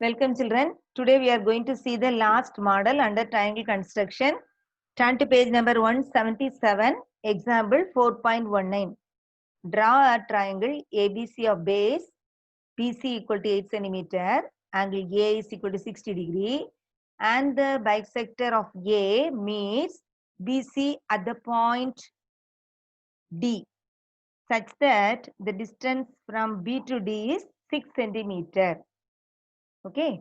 Welcome children. Today we are going to see the last model under triangle construction. Turn to page number 177, example 4.19. Draw a triangle ABC of base BC equal to 8 centimeter, angle A is equal to 60 degree, and the bisector of A meets BC at the point D such that the distance from B to D is 6 centimeter. Okay.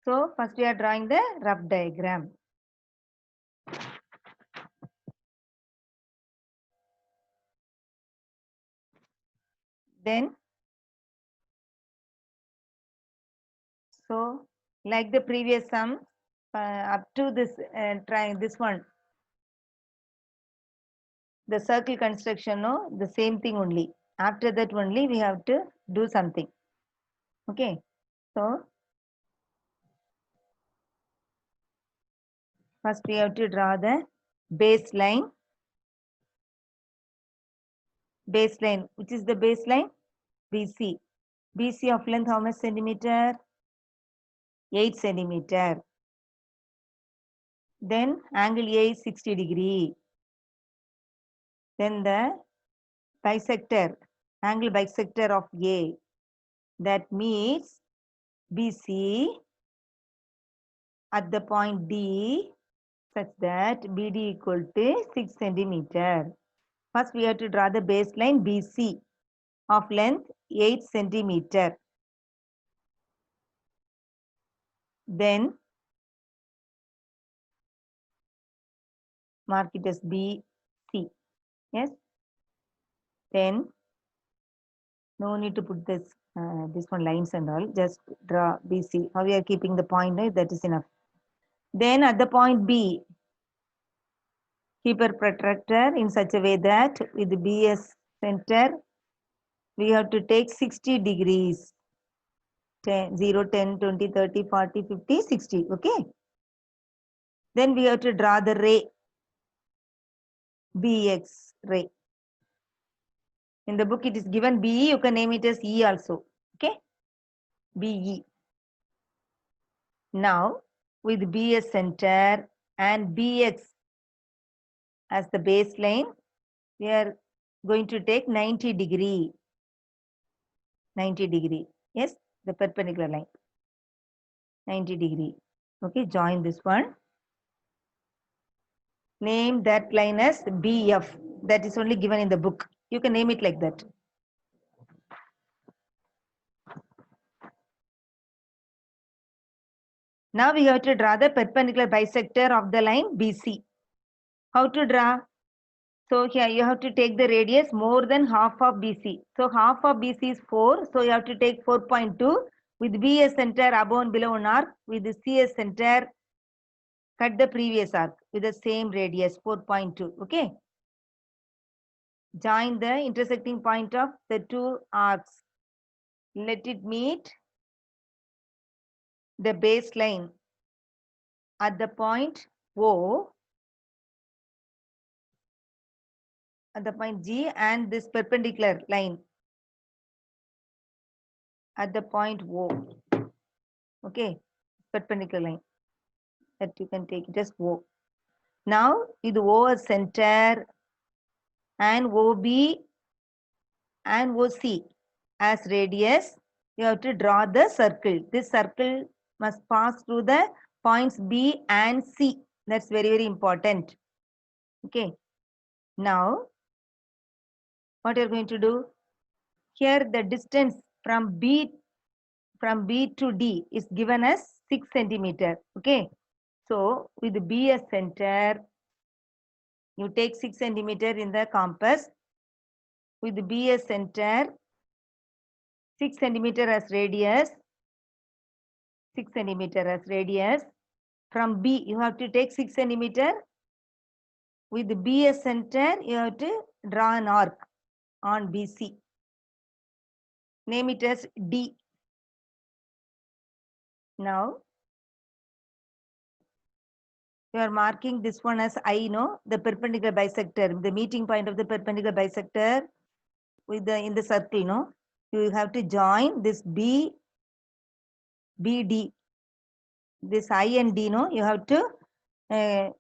So first we are drawing the rough diagram. Then, so like the previous sum, up to this trying this one, the circle construction, no, the same thing only. After that only we have to do something. Okay. So first we have to draw the baseline. Baseline, which is the baseline? BC. BC of length how much centimeter? 8 centimeter. Then angle A is 60 degree. Then the bisector, angle bisector of A, that meets BC at the point D such that BD equal to 6 centimeter. First we have to draw the baseline BC of length 8 centimeter. Then mark it as BC. Yes. Then no need to put this one lines and all. Just draw BC. How we are keeping the point, that is enough. Then at the point B, keep a protractor in such a way that with BS center, we have to take 60 degrees. 10, 0, 10, 20, 30, 40, 50, 60. Okay. Then we have to draw the ray. BX ray. In the book it is given BE. You can name it as E also. Okay. BE. Now with BS center and BX as the baseline, we are going to take 90 degree. 90 degree. Yes, the perpendicular line. 90 degree. Okay, join this one. Name that line as BF. That is only given in the book. You can name it like that. Now we have to draw the perpendicular bisector of the line BC. How to draw? So here you have to take the radius more than half of BC. So half of BC is 4. So you have to take 4.2 with BS center above and below one arc. With the CS center, cut the previous arc with the same radius 4.2. Okay. Join the intersecting point of the two arcs. Let it meet the baseline at the point O, at the point G, and this perpendicular line at the point O. Okay, perpendicular line that you can take it as O. Now with O as center and OB and OC as radius, you have to draw the circle. This circle must pass through the points B and C. That's very, very important. Okay. Now, what you're going to do? Here the distance from B to D is given as 6 centimeter. Okay. So with B as center, you take 6 centimeter in the compass. With B as center, 6 centimeter as radius. 6 centimeter as radius. From B, you have to take 6 centimeter. With B as center, you have to draw an arc on BC. Name it as D. Now, you are marking this one as I, no? The perpendicular bisector, the meeting point of the perpendicular bisector with the in the circle, no? You have to join this B BD. This I and D, no, you have to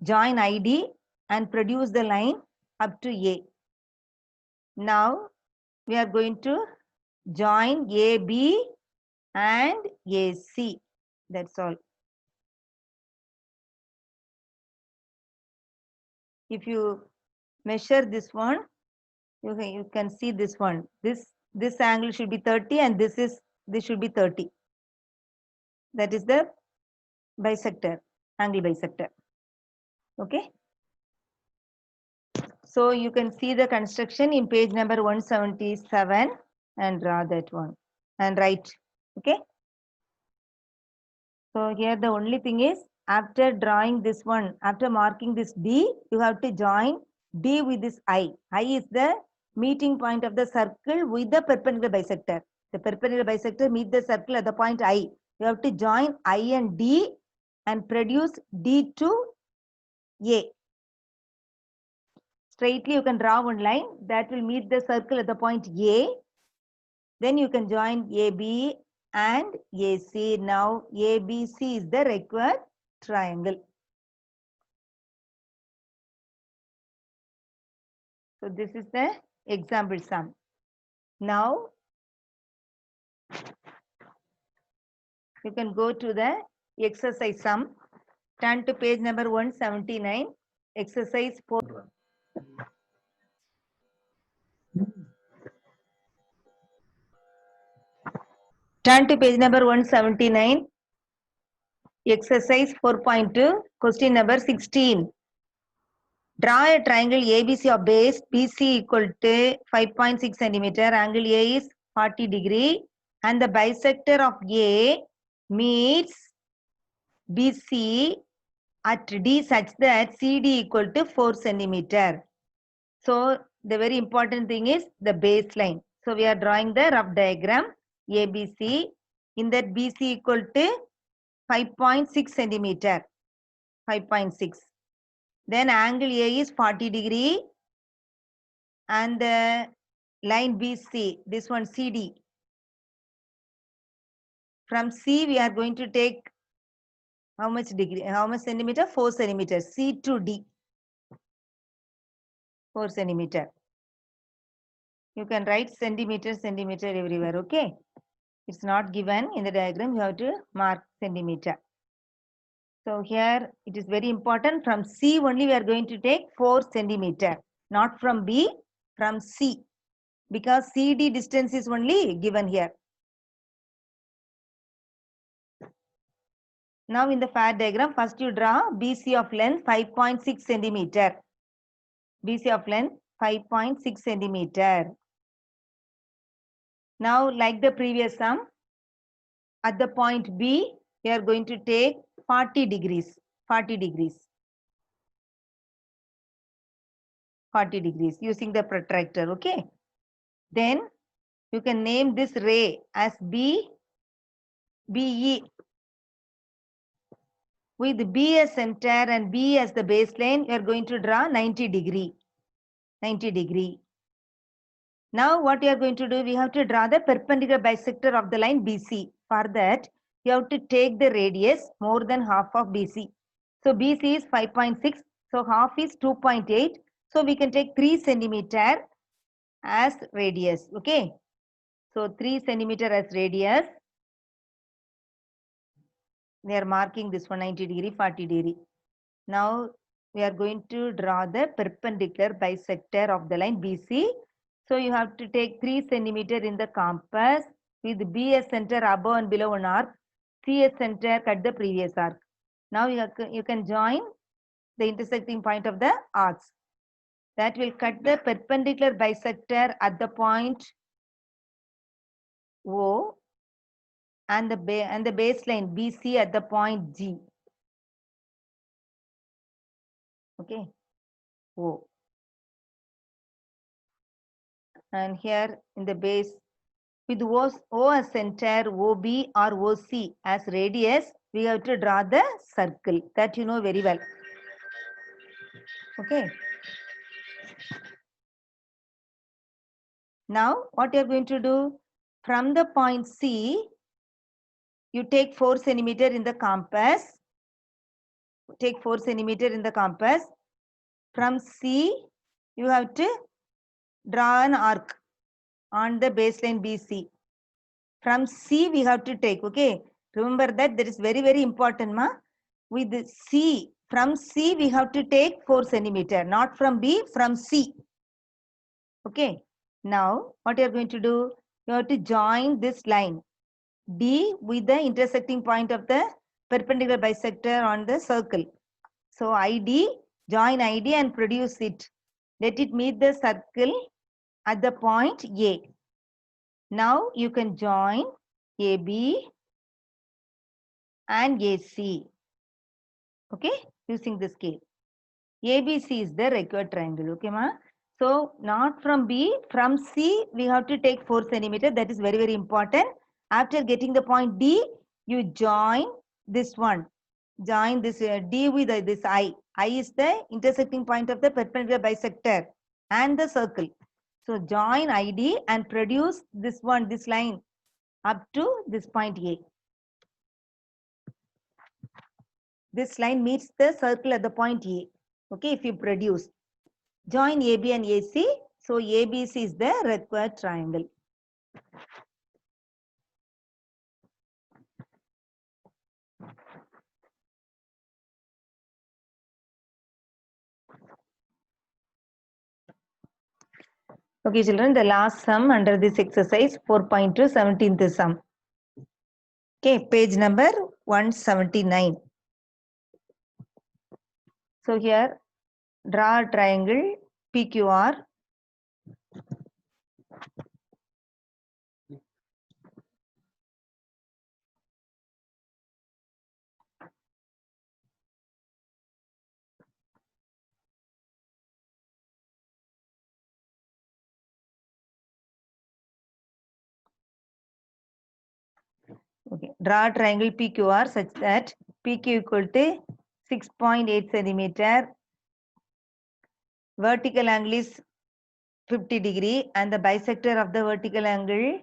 join ID and produce the line up to A. Now we are going to join AB and AC. That's all. If you measure this one, you can see this one. This angle should be 30 and this should be 30. That is the bisector, angle bisector. Okay. So you can see the construction in page number 177 and draw that one and write. Okay. So here the only thing is, after drawing this one, after marking this D, you have to join D with this I. I is the meeting point of the circle with the perpendicular bisector. The perpendicular bisector meet the circle at the point I. You have to join I and D and produce D to A. Straightly you can draw one line that will meet the circle at the point A. Then you can join AB and AC. Now ABC is the required triangle. So this is the example sum. Now you can go to the exercise sum. Turn to page number 179. Exercise 4. Turn to page number 179. Exercise 4.2. Question number 16. Draw a triangle ABC of base BC equal to 5.6 centimeter. Angle A is 40 degree and the bisector of A meets BC at D such that CD equal to 4 centimeter. So the very important thing is the baseline. So we are drawing the rough diagram ABC. In that BC equal to 5.6 centimeter. 5.6. Then angle A is 40 degree and the line BC, this one CD. From C we are going to take how much degree, how much centimeter? 4 centimeters. C to D. 4 centimeter. You can write centimeter everywhere, okay? It's not given in the diagram, you have to mark centimeter. So here it is very important, from C only we are going to take 4 centimeter, not from B, from C, because CD distance is only given here. Now in the FAD diagram, first you draw BC of length 5.6 centimeter. BC of length 5.6 centimeter. Now like the previous sum, at the point B, we are going to take 40 degrees. 40 degrees. 40 degrees using the protractor, okay? Then you can name this ray as BE. With B as center and B as the baseline, you are going to draw 90 degree. 90 degree. Now what we are going to do, we have to draw the perpendicular bisector of the line BC. For that, you have to take the radius more than half of BC. So BC is 5.6, so half is 2.8. So we can take 3 centimeter as radius, okay? So 3 centimeter as radius. We are marking this 190 degree, 40 degree. Now we are going to draw the perpendicular bisector of the line BC. So you have to take 3 centimeter in the compass with B as center above and below one arc, C as center cut the previous arc. Now you can join the intersecting point of the arcs. That will cut the perpendicular bisector at the point O and the baseline BC at the point G. Okay, O. And here in the base, with O as center, OB or OC as radius, we have to draw the circle. That you know very well. Okay. Now, what you are going to do? From the point C, you take 4 centimeter in the compass. Take 4 centimeter in the compass. From C, you have to draw an arc on the baseline BC. From C, we have to take, okay? Remember that is very, very important, ma. With the C, from C, we have to take 4 centimeter, not from B, from C. Okay. Now, what you are going to do? You have to join this line D with the intersecting point of the perpendicular bisector on the circle. So, ID, join ID and produce it. Let it meet the circle at the point A. Now, you can join AB and AC. Okay, using the scale. ABC is the required triangle. Okay, ma? So, not from B, from C, we have to take 4 centimeter. That is very, very important. After getting the point D, you join this one. Join this D with this I. I is the intersecting point of the perpendicular bisector and the circle. So, join ID and produce this one, this line up to this point A. This line meets the circle at the point A. Okay, if you produce. Join AB and AC. So, ABC is the required triangle. Okay, children, the last sum under this exercise 4.2, 17th sum. Okay, page number 179. So, here draw a triangle PQR. Okay, draw a triangle PQR such that PQ equal to 6.8 centimeter. Vertical angle is 50 degree and the bisector of the vertical angle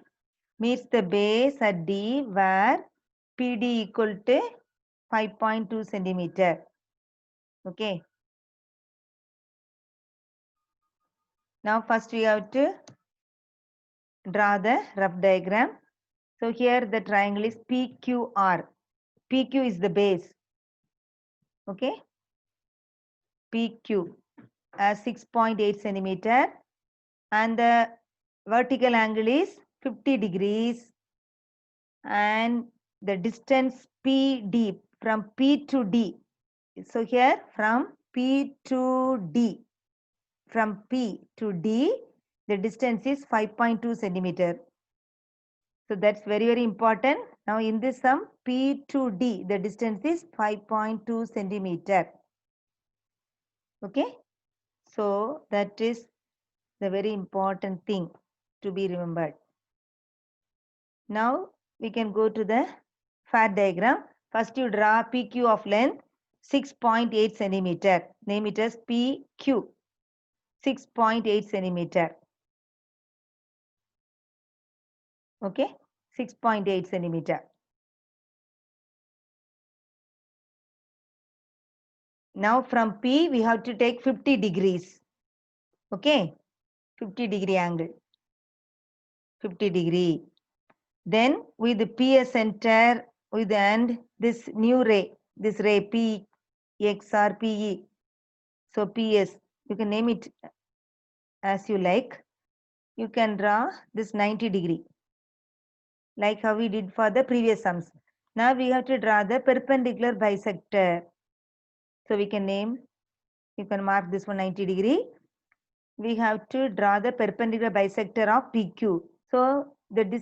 meets the base at D where PD equal to 5.2 centimeter. Okay. Now first we have to draw the rough diagram. So here the triangle is PQR. PQ is the base. Okay. PQ as 6.8 centimeter and the vertical angle is 50 degrees and the distance PD from P to D. So here from P to D, from P to D, the distance is 5.2 centimeter. So that's very, very important. Now in this sum, P to D, the distance is 5.2 centimeter. Okay. So that is the very important thing to be remembered. Now we can go to the FAT diagram. First you draw PQ of length 6.8 centimeter. Name it as PQ. 6.8 centimeter. Okay, 6.8 centimeter. Now from P we have to take 50 degrees. Okay, 50 degree angle. 50 degree. Then with the PS center with the end this new ray, this ray P X or PE. So PS, you can name it as you like. You can draw this 90 degree like how we did for the previous sums. Now we have to draw the perpendicular bisector. So we can name, you can mark this one 90 degree. We have to draw the perpendicular bisector of PQ. So the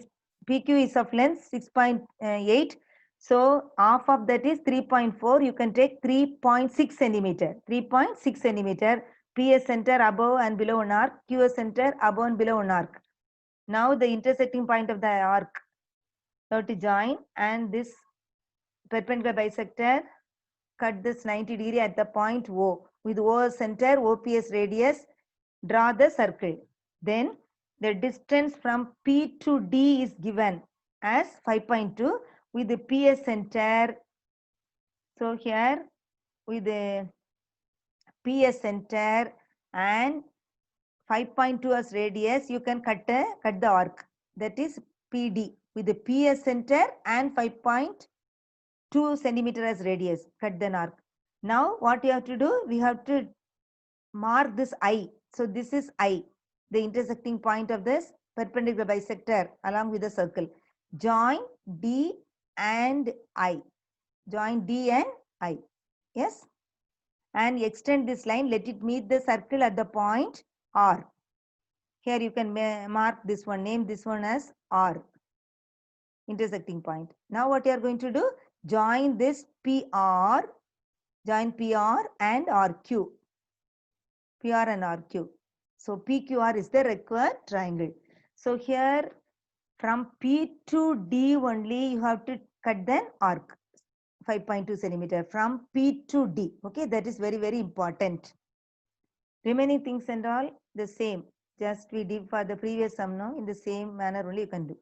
PQ is of length 6.8. So half of that is 3.4. You can take 3.6 centimeter. 3.6 centimeter. PS center above and below an arc. QS center above and below an arc. Now the intersecting point of the arc. You have to join and this perpendicular bisector cut this 90 degree at the point O. With O center, OPS radius, draw the circle. Then the distance from P to D is given as 5.2. with the PS center. So here with the PS center and 5.2 as radius, you can cut the arc. That is PD with the PS center and 5.2 centimeter as radius. Cut the arc. Now what you have to do? We have to mark this I. So this is I, the intersecting point of this perpendicular bisector along with the circle. Join D and I. Join D and I. Yes. And extend this line. Let it meet the circle at the point R. Here you can mark this one. Name this one as R. Intersecting point. Now what you are going to do? Join this PR. Join PR and RQ. PR and RQ. So PQR is the required triangle. So here from P to D only you have to cut the arc 5.2 centimeter from P to D. Okay, that is very, very important. Remaining things and all the same. Just we did for the previous sum now, in the same manner only you can do.